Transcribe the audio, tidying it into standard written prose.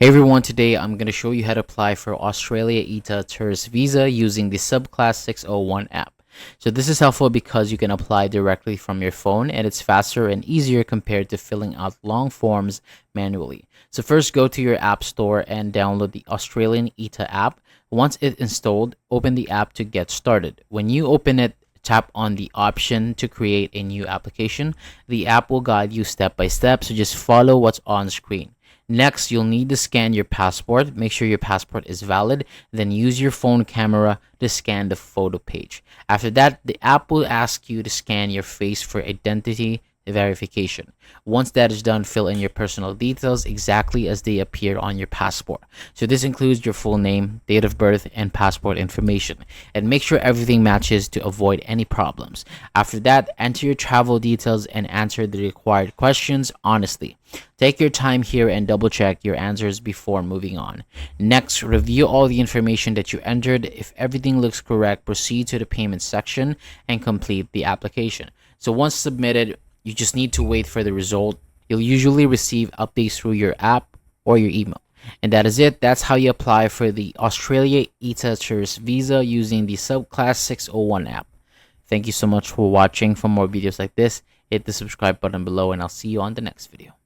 Hey everyone, today I'm going to show you how to apply for Australia ETA tourist visa using the Subclass 601 app. So this is helpful because you can apply directly from your phone and it's faster and easier compared to filling out long forms manually. So first go to your app store and download the Australian ETA app. Once it's installed, open the app to get started. When you open it, tap on the option to create a new application. The app will guide you step by step, so just follow what's on screen. Next, you'll need to scan your passport. Make sure your passport is valid. Then use your phone camera to scan the photo page. After that, the app will ask you to scan your face for identity verification. Once that is done, fill in your personal details exactly as they appear on your passport. So this includes your full name, date of birth, and passport information. And make sure everything matches to avoid any problems. After that, enter your travel details and answer the required questions honestly. Take your time here and double check your answers before moving on. Next, review all the information that you entered. If everything looks correct, proceed to the payment section and complete the application. So once submitted, you just need to wait for the result. You'll usually receive updates through your app or your email. And that is it. That's how you apply for the Australia ETA tourist visa using the Subclass 601 app. Thank you so much for watching. For more videos like this, hit the subscribe button below and I'll see you on the next video.